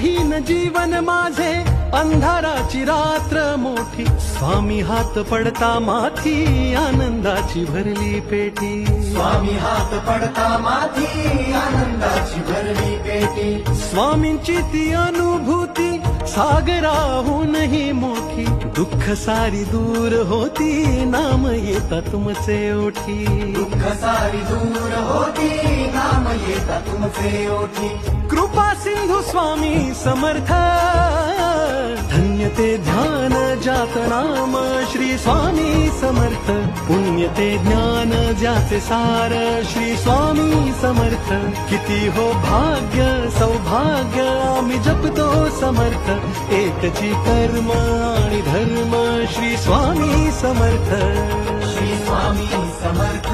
विघ्नहीन जीवन माझे अंधाराची रात्र मोठी स्वामी हात पडता माथी आनंदाची भरली पेटी स्वामी हात पडता माथी आनंदाची भरली पेटी स्वामींची ती अनुभूती सागराहूनही मोठी दुःख सारी दूर होती नाम येता तुमचे ओठी दुःख सारी दूर होती नाम येता तुमचे ओठी कृपा सिंधू स्वामी समर्थ धन्य ते ध्यान जात नाम श्री स्वामी समर्थ पुण्य ते ज्ञान ज्याचे सार श्री स्वामी समर्थ किती हो भाग्य सौभाग्य आम्ही जपतो समर्थ एकची कर्म आणि धर्म श्री स्वामी समर्थ श्री स्वामी समर्थ